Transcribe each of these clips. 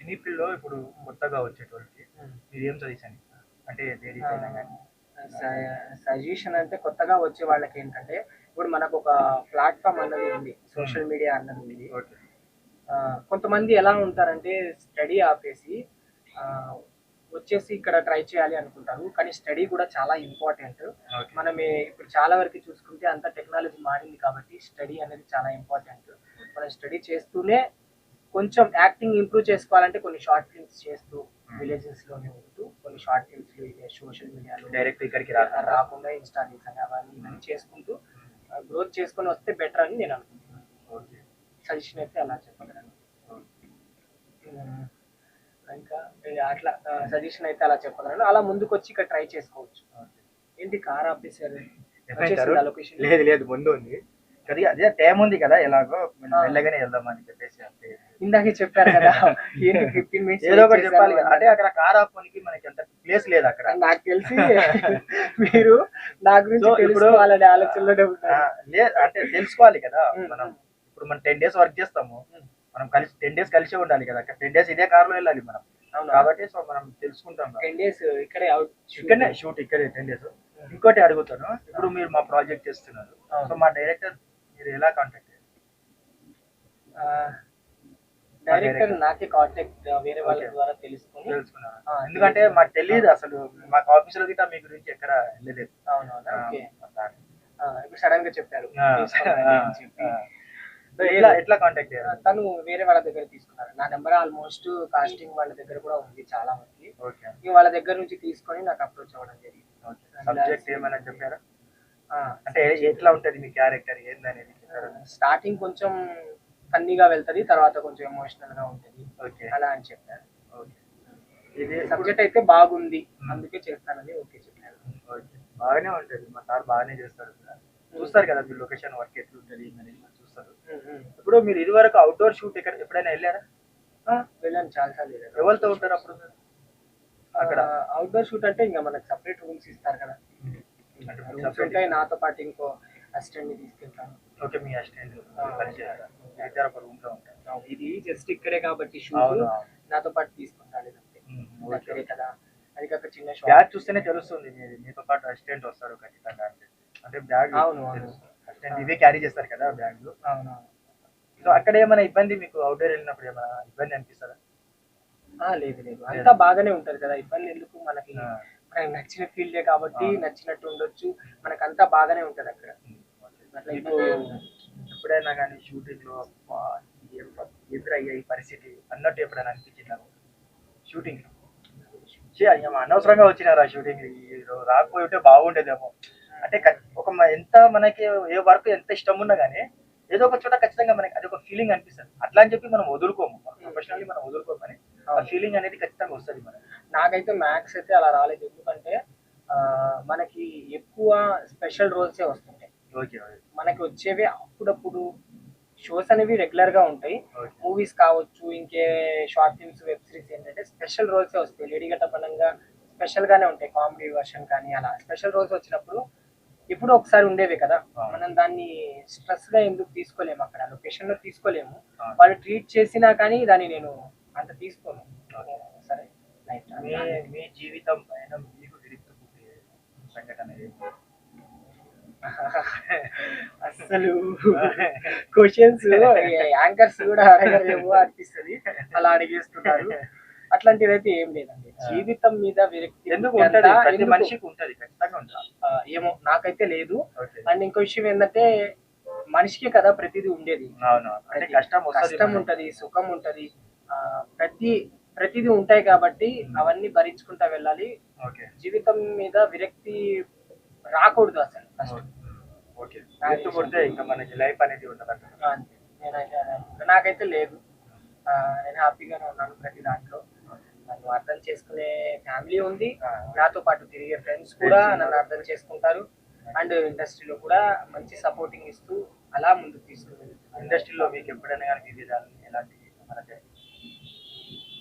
సినీ ఫీల్డ్‌లో ఇప్పుడు కొత్తగా వచ్చేటోళ్ళకి హ్మ్. మీరేం సజెషన్ ఇస్తారు? అంటే లేడీస్ అయినా గాని. సజెషన్ అంటే కొత్తగా వచ్చే వాళ్ళకేంటంటే, ఇప్పుడు మనకొక ప్లాట్‌ఫార్మ్ అన్నది ఉంది. హ్మ్. సోషల్ మీడియా అన్నది ఉంది. ఓకే. కొంతమంది ఎలా ఉంటారంటే స్టడీ ఆపేసి ఆహ్, వచ్చేసి ఇక్కడ ట్రై చేయాలి అనుకుంటారు. కానీ స్టడీ కూడా చాలా ఇంపార్టెంట్. ఓకే. ఇప్పుడు చాలా వరకు చూసుకుంటే అంతా టెక్నాలజీ మారింది కాబట్టి స్టడీ అనేది చాలా ఇంపార్టెంట్. మనం స్టడీ చేస్తూనే కొంచెం యాక్టింగ్ ఇంప్రూవ్ చేసుకోవాలంటే కొన్ని షార్ట్ ఫిల్మ్స్ చేస్తూ విలేజెస్‌లోనే ఉంటూ కొన్ని షార్ట్ ఫిల్మ్స్‌లో ఇదే సోషల్ మీడియాలో డైరెక్ట్ ఇక్కడికి రాకుండా. రాకుండా ఇన్‌స్టా రీల్స్ అని అవన్నీ ఇవన్నీ చేసుకుంటూ గ్రోత్ చేసుకొని వస్తే బెటర్ అని నేను అనుకుంటున్నాను. ఓకే. సజెషన్ అయితే అలా చెప్పగలను. ఓకే. హ్మ్. ఇంకా అట్లా సజెషన్ అయితే అలా చెప్పగలను. అలా ముందుకొచ్చి ఇక్కడ ట్రై చేసుకోవచ్చు. ఓకే. ఏంటి కార్ ఆపేసారు? ఏమంటారు? వచ్చేసిందా లొకేషన్? లేదు లేదు ముందు ఉంది. కొద్దిగా అదే టైం ఉంది కదా ఎలాగో ఆ. మెల్లగానే వెళ్దామని చెప్పేసి అంతే. ఇందాకే చెప్పారు కదా! ఏంటి 15 మినిట్స్ ఏదో వెయిట్ ఒకటి చెప్పాలి చేశారు కదా. అంటే అని. అక్కడ కార్ ఆపుకోనికి మనకి అంత ప్లేస్ లేదు అక్కడ. నాకు తెలిసి మీరు నా గురించి సో ఇప్పుడు తెలుసుకోవాలనే ఆలోచనలోనే ఉన్నారు. లేదు అంటే తెలుసుకోవాలి కదా. హ్మ్. మనం ఇప్పుడు మనం 10 డేస్ వర్క్ చేస్తాము. హ్మ్. మనం కలిసి 10 డేస్ కలిసే ఉండాలి కదా. 10 డేస్ ఇదే కార్‌లో వెళ్ళాలి మనం. అవునా? కాబట్టి సో మనం తెలుసుకుంటాం కదా. 10 డేస్ ఇక్కడే అవుట్ ఇక్కడనే షూట్ ఇక్కడే 10 డేస్. ఇంకోటి అడుగుతాను. ఇప్పుడు మీరు మా ప్రాజెక్ట్ చేస్తున్నారు. సో మా డైరెక్టర్ మీరు ఎలా కాంటాక్ట్ అయ్యారు? డైరెక్టర్ నాకే కాంటాక్ట్ వేరే వాళ్ళ ఓకే. ద్వారా తెలుసుకొని తెలుసుకున్నాను. ఆ, ఎందుకంటే మాకు తెలియదు అసలు. మాకు ఆఫీస్‌లో గిట్ట మీ గురించి ఎక్కడ వెళ్ళలేదు. అవునవునా? ఓకే. అట్లా. ఇప్పుడు సడన్ గా చెప్పారు ఆ, తీసుకోమని ఆ, అని చెప్పి. ఆ. సో ఎట్లా లేదు. ఎట్లా కాంటాక్ట్ అయ్యారు? తను వేరే వాళ్ళ దగ్గర తీసుకున్నారు. నా నెంబర్ ఆల్మోస్ట్ కాస్టింగ్ వాళ్ళ దగ్గర కూడా ఉంది చాలా మంది. ఓకే. ఇక వాళ్ళ దగ్గర నుంచి తీసుకొని నాకు అప్రోచ్ అవ్వడం జరిగింది. ఓకే. సబ్జెక్ట్ ఏమైనా చెప్పారా? ఆ, అంటే ఎట్లా ఉంటది మీ క్యారెక్టర్ ఏందనేది చెప్పారా? స్టార్టింగ్ కొంచెం ఫన్నీగా వెళ్తది. తర్వాత కొంచెం ఎమోషనల్ గా ఉంటది. ఓకే. అలా అని చెప్పారు. ఓకే. ఇది సబ్జెక్ట్ అయితే బాగుంది. అందుకే చేస్తానని ఓకే చెప్పారు. ఓకే. బాగానే ఉంటది. మా సార్ బాగానే చేస్తారు కూడా. చూస్తారు కదా మీరు లొకేషన్ వర్క్ ఎట్లుంటది ఏందనేది చూస్తారు. ఇప్పుడు మీరు ఇదివరకు అవుట్‌డోర్ షూట్ ఎప్పుడైనా వెళ్ళారా? వెళ్ళాను చాలా సార్లు వెళ్ళాను. ఎవరితో ఉంటారు అప్పుడు మీరు? అక్కడ అవుట్‌డోర్ షూట్ అంటే ఇంక మనకు సెపరేట్ రూమ్స్ ఇస్తారు కదా! అంటే రూమ్స్ separate ఉంటాయి. నాతో పాటు ఇంకో అసిస్టెంట్‌ని తీసుకెళ్తాను. ఓకే. మీ అసిస్టెంట్ ఆ. పనిచేయాలా? ఇద్దరు ఒక రూమ్‌లో ఉంటారు. ఇది జస్ట్ ఇక్కడే కాబట్టి షూట్ అవును. అవును. నాతో పాటు తీసుకుంటాను ఇదంతే. ఓకే. దగ్గరే కదా! అది కాక చిన్న బ్యాగ్ షాప్. చూస్తేనే తెలుస్తుంది మీతో పాటు అసిస్టెంట్ వస్తారు ఖచ్చితంగా అని చెప్పి. అంటే బ్యాగ్ అవును, అవును. తెలుస్తుంది. అసిస్టెంట్ ఇవే క్యారీ చేస్తారు కదా బ్యాగ్‌లు. అవునవును. సో అక్కడ ఏమైనా ఇబ్బంది మీకు అవుట్‌డోర్ వెళ్ళినప్పుడు ఏమైనా ఇబ్బంది అనిపిస్తదా? లేదు, లేదు. అంతా బాగానే ఉంటది కదా! ఇబ్బంది ఎందుకు మనకి. ఆ. మనకి నచ్చిన ఫీల్డే కాబట్టి అవును. నచ్చినట్టు ఉండొచ్చు. మనకంతా బాగానే ఉంటదక్కడ. ఓకే. అట్లా మీకు ఇబ్బంది ఏమి ఉండదు. ఎప్పుడైనా గానీ షూటింగ్‌లో అబ్బా! ఎదురయ్యే ఈ పరిస్థితి అన్నట్టు ఎప్పుడైనా అనిపించిందా? షూటింగ్‌లో. ఛీ! అయ్యమ్మ అనవసరంగా వచ్చినారా షూటింగ్‌కి రాకపోయి ఉంటే బాగుండేదేమో. అంటే ఒక ఎంత మనకి ఏ వర్క్ ఎంత ఇష్టమున్నా గానీ, ఏదో ఒక చోట ఖచ్చితంగా మనకి అదొక ఫీలింగ్ అనిపిస్తది. అట్లా అని చెప్పి మనం వదులుకోము. ప్రొఫెషనల్లీ మనం వదులుకోము కానీ, ఆ ఫీలింగ్ అనేది ఖచ్చితంగా వస్తది మనకి. నాకైతే మ్యాథ్స్ అయితే అలా రాలేదు. ఎందుకంటే మనకి ఎక్కువ స్పెషల్ రోల్సే వస్తుంటాయి. ఓకే. ఓకే. మనకి వచ్చేవి అప్పుడప్పుడు షోస్ అనేవి రెగ్యులర్ గా ఉంటాయి. ఓకే. మూవీస్ కావచ్చు, ఇంకే షార్ట్ ఫిల్మ్స్, వెబ్ సిరీస్ ఏంటంటే స్పెషల్ రోల్సే వస్తాయి. లేడీ గెటప్ పరంగా స్పెషల్ గానే ఉంటాయి. కామెడీ వర్షన్ కానీ అలా స్పెషల్ రోల్స్ వచ్చినప్పుడు ఎప్పుడో ఒకసారి ఉండేవే కదా! మనం దాన్ని స్ట్రెస్ గా ఎందుకు తీసుకోలేము. అక్కడ లొకేషన్ లో తీసుకోలేము. వాళ్ళు ట్రీట్ చేసినా కానీ దాన్ని నేను అంత తీసుకోను. సరే రైట్. మీ మీ జీవితం పైన మీకు విరుచుకుపడే సంఘటన ఏంటి? అస్సలు క్వశ్చన్స్ యాంకర్స్ కూడా అడగలేము అనిపిస్తది. అలా అడిగేస్తున్నారు. అట్లాంటిదైతే ఏం లేదండి. జీవితం మీద విరక్తి ఎందుకు పుట్టేంత ఉంటది? ప్రతి ఎందుకు మనిషికి ఉంటది. ఖచ్చితంగా ఉంటది. ఏమో నాకైతే లేదు. ఓకే. అండ్ ఇంకో విషయం ఏంటంటే మనిషికే కదా ప్రతిదీ ఉండేది. అవునవును. అంటే కష్టం వస్తది కష్టం మనకి. ఉంటది, సుఖం ఉంటది. ప్రతిదీ ఉంటాయి కాబట్టి అవన్నీ భరించుకుంటా వెళ్ళాలి. ఓకే. జీవితం మీద విరక్తి రాకూడదు అసలు ఫస్ట్. ఓకే. విరక్తి పుడితే ఇంకా మనకి లైఫ్ అనేది ఉండదంటారు. అంతే. నేనైతే అదే అనుకుంటా. నాకైతే లేదు. నేను హ్యాపీగానే ఉన్నాను ప్రతి దాంట్లో. నన్ను అర్థం చేసుకునే ఫ్యామిలీ ఉంది. నాతో పాటు తిరిగే ఫ్రెండ్స్ కూడా నన్ను అర్థం చేసుకుంటారు. అండ్ ఇండస్ట్రీలో కూడా మంచి సపోర్టింగ్ ఇస్తూ అలా ముందుకు తీసుకువెళ్తున్నారు. ఇండస్ట్రీలో మీకు ఎప్పుడైనా గానీ విభేదాలు ఎలాంటివి ఏమైనా జరిగాయా?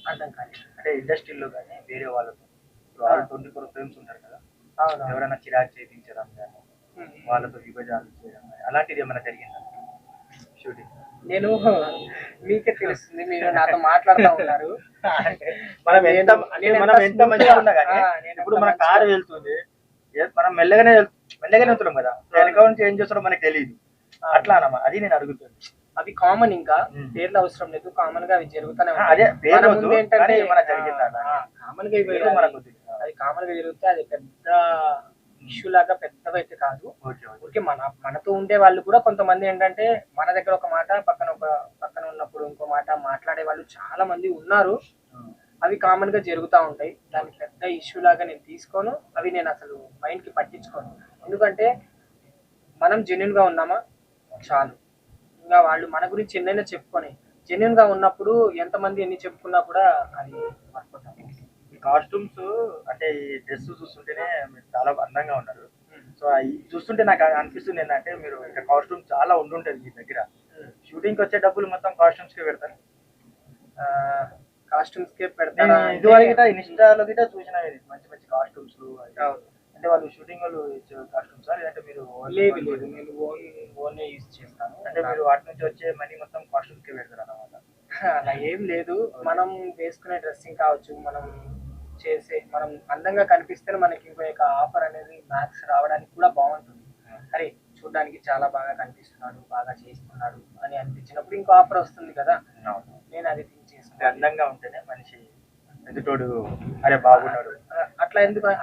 అర్థం కాలేదు. అంటే ఇండస్ట్రీలో గానీ వేరే వాళ్ళతో ఇప్పుడు వాళ్ళు 24 ఫ్రేమ్స్ ఉంటారు కదా! అవును. ఎవరైనా చిరాకు చేయించడం గానీ, హ్మ్. వాళ్ళతో విభేదాలు చేయడం గానీ అలాంటిది ఏమైనా జరిగిందా షూటింగ్? నేను మీకే తెలుస్తుంది. మీరు నాతో మాట్లాడుతా ఉన్నారు. మనం ఎంత నేను మనం ఎంత smooth మంచిగా గా- ఉన్నా కానీ నేను ఇప్పుడు ఎంత మన మంచిగా- కారు వెళ్తుంది మనం మెల్లగానే వెళ్తున్నాం కదా వెనక నుంచి ఏం చేస్తారో మనకు తెలియదు అట్లా అన్నమా అది నేను అడుగుతుంది. అవి కామన్, ఇంకా ఉమ్. పేర్లు అవసరం లేదు, కామన్ గా అవి జరుగుతూనే అదే పేరు మన వద్దు, ముందు ఏంటంటే కానీ ఏమైనా జరిగిందా అలా? కామన్ గా ఇవి పేరు మనకు వద్దు. అది కామన్ గా జరిగితే అది పెద్ద ఇష్యూ లాగా పెద్దవైతే కాదు. Okay okay. ఊరికే మనతో ఉండే వాళ్ళు కూడా కొంతమంది ఏంటంటే మన దగ్గర ఒక మాట, పక్కన ఉన్నప్పుడు ఇంకో మాట మాట్లాడే వాళ్ళు చాలా మంది ఉన్నారు. ఉమ్. అవి కామన్ గా జరుగుతూ ఉంటాయి. దాన్ని పెద్ద ఇష్యూ లాగా నేను తీసుకోను, అవి నేను అసలు మైండ్ కి పట్టించుకోను. ఎందుకంటే మనం జెన్యున్ గా ఉన్నామా చాలు. ఇంకా వాళ్ళు మన గురించి ఎన్నైనా చెప్పుకొని జెన్యున్ గా ఉన్నప్పుడు ఎంతమంది ఎన్ని చెప్పుకున్నా కూడా అది వర్కౌట్ అవుతుంది. ఈ కాస్ట్యూమ్స్ అంటే ఈ డ్రెస్ చూస్తుంటేనే మీరు చాలా అందంగా ఉన్నారు. సో అవి చూస్తుంటే నాకు అనిపిస్తుంది ఏంటంటే మీరు ఇంకా కాస్ట్యూమ్ చాలా ఉండుంటది మీ దగ్గర. షూటింగ్ కి వచ్చే డబ్బులు మొత్తం కాస్ట్యూమ్స్ కి పెడతారు. కాస్ట్యూమ్స్ కే నేను పెడతారా ఇదివరకు గిట్ట ఇన్స్టాలో గిట్ట చూసిన మంచి మంచి కాస్ట్యూమ్స్ అవును. అంటే వాళ్ళు షూటింగ్ వాళ్ళు ఇచ్చే కాస్ట్యూమ్స్ లేదంటే మీరు లేదు లేదు, నేను ఓన్ యూజ్ చేస్తాను. అంటే మీరు వాటి నుంచి వచ్చే మనీ మొత్తం కాస్ట్యూమ్స్ కి పెడతారు అన్నమాట. అలా ఏం లేదు. మనం వేసుకునే డ్రెస్సింగ్ కావచ్చు, మనం అందంగా కనిపిస్తేనే మనకి ఇంకో ఆఫర్ అనేది మ్యాక్స్ రావడానికి కూడా బాగుంటుంది. అరే చూడడానికి చాలా బాగా కనిపిస్తున్నాడు, బాగా చేస్తున్నాడు అని అనిపించినప్పుడు ఇంకో ఆఫర్ వస్తుంది కదా. నేను అది థింక్ అంటే చేసుకుంటాను. అందంగా ఉంటేనే మనిషి ఎదుటోడు అరే బాగున్నాడు.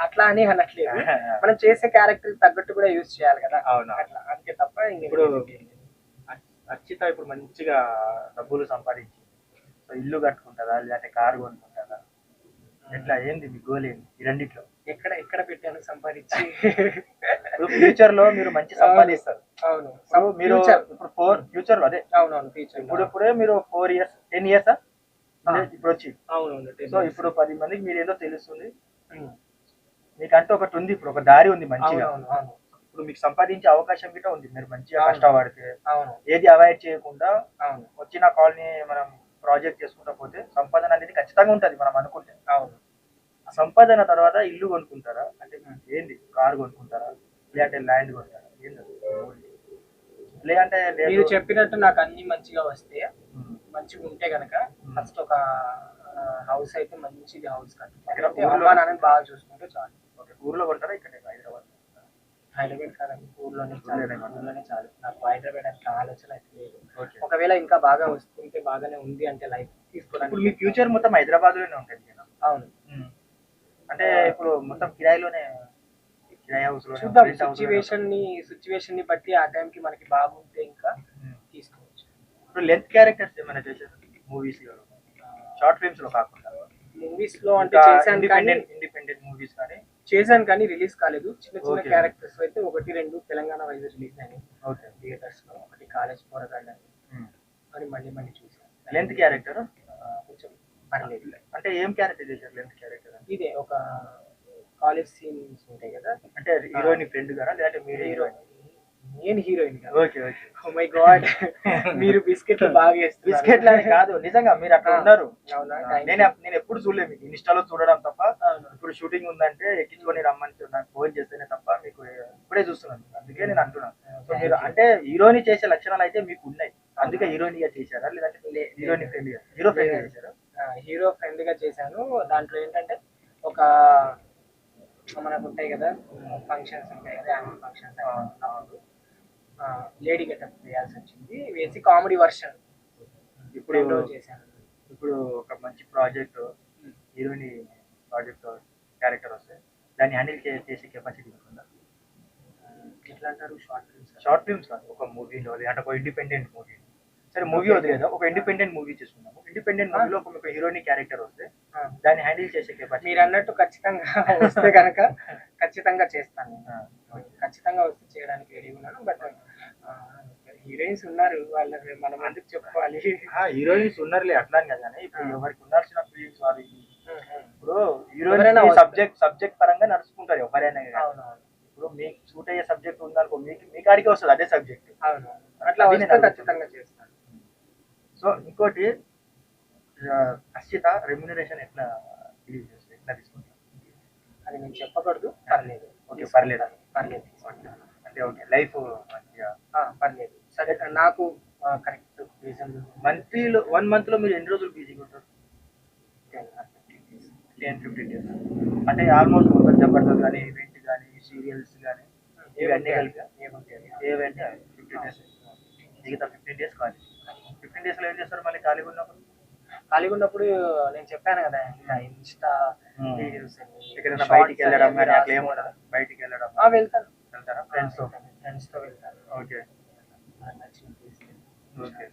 అట్లా అని అనట్లేదు, మనం చేసే క్యారెక్టర్ తగ్గట్టు కూడా యూజ్ చేయాలి కదా. అవును. అట్లా అంతే తప్ప ఇప్పుడు అర్చిత ఇప్పుడు మంచిగా డబ్బులు సంపాదించి సో ఇల్లు కట్టుకుంటుందా లేదంటే కారు కొనుక్కుంటుందా? ఎట్లా ఏంది మీ గోల్ ఏంది ఈ రెండిట్లో? ఎక్కడ పెట్టాను సంపాదించి. ఇప్పుడు ఫ్యూచర్ లో మీరు మంచి సంపాదిస్తారు. అవును, ఇప్పుడు మీరు Future. ఇప్పుడు ఫ్యూచర్ లో అదే అవునవును, ఫ్యూచర్ ఇప్పుడే మీరు 4 years 10 years ఇప్పుడు వచ్చి అవునవును. సో ఇప్పుడు 10 మందికి మీరు ఏదో తెలుస్తుంది, మీకంటే ఒకటి ఉంది, ఇప్పుడు ఒక దారి ఉంది మంచిగా. అవును అవును ఇప్పుడు మీకు సంపాదించే అవకాశం గిట్ట ఉంది మీరు మంచిగా అవును. కష్టపడితే అవును ఏది అవాయిడ్ చేయకుండా అవును వచ్చిన కాల్ని మనం ప్రాజెక్ట్ చేసుకుంటా పోతే సంపాదన అనేది ఖచ్చితంగా ఉంటుంది మనం అనుకుంటే. అవును. ఆ సంపాదన తర్వాత ఇల్లు కొనుక్కుంటారా అంటే ఏంది కారు కొనుక్కుంటారా లేదంటే ల్యాండ్ కొంటారా ఏంది అది? లేదంటే మీరు లేదు. చెప్పినట్టు నాకు అన్ని మంచిగా వస్తే, ఉమ్. మంచిగా ఉంటే గనక ఫస్ట్ ఒక హౌస్ అయితే మంచిది హౌస్ ఇక్కడ కట్టుకుంటే ఊర్లో- అమ్మా నాన్నని బాగా చూసుకుంటే చాలు. ఓకే, ఊర్లో కొంటారా ఇక్కడ హైదరాబాద్? హైదరాబాద్ కాదండి, ఊర్లోనే చాలు. ఊర్లోనే కొంటారా? ఊర్లోనే చాలు. నాకు హైదరాబాద్ అంటే ఆలోచన అయితే లేదు. ఓకే. ఒకవేళ ఇంకా బాగా వస్తుంటే, బాగానే ఉంది అంటే లైఫ్ ఇప్పుడు తీసుకోవడానికి. మీ ఫ్యూచర్ మొత్తం హైదరాబాద్ లోనే ఉంటుంది కదా? అవును, అంటే ఇప్పుడు మొత్తం కిరాయిలోనే కిరాయి హౌస్ లోనే చూద్దాం. రెంట్ హౌస్ లోనే సిచ్యువేషన్ ని బట్టి ఆ టైంకి మనకి బాగుంటే ఇంకా ఉంటారా? తీసుకోవచ్చు. ఇప్పుడు లెంత్ క్యారెక్టర్స్ ఏమైనా చేశారు మూవీస్ లో, షార్ట్ ఫిల్మ్స్ లో కాకుండా? మూవీస్ లో అంటే ఇండిపెండెంట్ మూవీస్ కానీ? చేశాను కానీ రిలీజ్ కాలేదు. చిన్న చిన్న Okay. క్యారెక్టర్స్ అయితే 1-2 తెలంగాణ వైజ్ రిలీజ్ అయినాయి ఓకే. థియేటర్స్ లో. ఒకటి కాలేజ్ పోరగాళ్ళని అని మళ్ళీ చూసాను. లెంత్ క్యారెక్టర్ కొంచెం పర్లేదు. అంటే ఏం క్యారెక్టర్ చేశారు లెంత్ క్యారెక్టర్? ఇదే ఒక కాలేజ్ సీన్స్ ఉంటాయి కదా. అంటే హీరోయిన్ ఫ్రెండ్ గారా లేదంటే మీరే హీరోయిన్? నేను హీరోయిన్ కదా. Okay okay. Oh my god, మీరు బిస్కెట్లు బాగా వేస్తున్నారు. బిస్కెట్ అని కాదు, నిజంగా మీరు అట్లా ఉన్నారు. అవునా? Thank you. నేను ఎప్పుడు చూడలేదు మీకు ఇన్స్టాలో చూడడం తప్ప. అవును. ఇప్పుడు షూటింగ్ ఉందంటే ఎక్కించుకొని రమ్మని నాకు ఫోన్ చేస్తేనే తప్ప మీకు ఇప్పుడే చూస్తున్నాను, అందుకే నేను అంటున్నాను. సో మీరు అంటే హీరోయిన్ చేసే లక్షణాలు అయితే మీకు ఉన్నాయి, అందుకే హీరోయిన్ గా చేశారా లేదంటే హీరోయిన్ ఫ్రెండ్ గా హీరో ఫ్రెండ్ గా చేశారా? హీరో ఫ్రెండ్ గా చేశాను. దాంట్లో ఏంటంటే ఒక మనకు ఉంటాయి కదా ఫంక్షన్స్ ఉంటాయి కదా, యాన్యువల్ ఫంక్షన్స్ లేడీ గెటప్ వేయాల్సి వచ్చింది. వేసి కామెడీ వర్షన్ ఇప్పుడు చేశాను. ఇప్పుడు ఒక మంచి ప్రాజెక్ట్ హీరోయిన్ ప్రాజెక్ట్ క్యారెక్టర్ వస్తే దాన్ని హ్యాండిల్ చేసే కెపాసిటీ ఉంటుందా? ఎట్లా అంటారు? షార్ట్ ఫిల్మ్స్ కాదు, ఒక మూవీలో లేదంటే ఒక ఇండిపెండెంట్ మూవీ. సరే మూవీ వదిలేదా, ఒక ఇండిపెండెంట్ మూవీ చేసుకున్నాము. ఇండిపెండెంట్ మూవీలో ఒక హీరోయిన్ క్యారెక్టర్ వస్తే దాన్ని హ్యాండిల్ చేసే కెపాసిటీ మీరు అన్నట్టు ఖచ్చితంగా వస్తే కనుక ఖచ్చితంగా చేస్తాను. ఖచ్చితంగా వస్తే చేయడానికి రెడీ ఉన్నాను. బట్ హీరోయిన్స్ ఉన్నారు, వాళ్ళకి మనం ఎందుకు చెప్పుకోవాలి? హీరోయిన్స్ ఉన్నారులే, అట్లా అని కదా. ఇప్పుడు ఎవరికి ఉండాల్సిన ఫీలింగ్స్ వారు ఇప్పుడు ఎవరైనా హీరోయిన్ సబ్జెక్ట్ పరంగా నడుచుకుంటారు ఎవరైనా కానీ. అవునవును. ఇప్పుడు మీకు సూట్ అయ్యే సబ్జెక్ట్ ఉందనుకో, మీ కాడికే వస్తుంది అదే సబ్జెక్ట్. అవును, అట్లా వస్తే ఖచ్చితంగా చేస్తాను. సో ఇంకోటి అర్చిత రెమ్యునరేషన్ ఎట్లా తీసుకుంటారు? అది నేను చెప్పకూడదు. పర్లేదు. ఓకే, పర్లేదు. పర్లేదు. అంటే ఓకే, లైఫ్ మంచిగా పర్లేదు. సరే, నాకు కరెక్ట్ రీజన్ మంత్లీలో 1 month లో మీరు ఎన్ని రోజులు బిజీగా ఉంటారు? 10-15 డేస్ అంటే ఆల్మోస్ట్ మొత్తం జబర్దస్త్ కానీ ఈవెంట్ కానీ సీరియల్స్ కానీ ఇవన్నీ కలిపి ఏవెంట్ 15 డేస్ మిగతా 15 డేస్ ఖాళీ 15 డేస్లో ఏం చేస్తారు మళ్ళీ ఖాళీగా ఉన్నప్పుడు ఖాళీగా ఉన్నప్పుడు నేను చెప్పాను కదా ఇలా ఇన్స్టా వీడియోస్ ఎక్కడైనా బయటికి వెళ్ళడం కానీ అట్లా ఏముండదు బయటికి వెళ్ళడం వెళ్తాను వెళ్తారా ఫ్రెండ్స్తో ఫ్రెండ్స్ తో వెళ్తాను ఓకే నచ్చిన place కి. ఓకే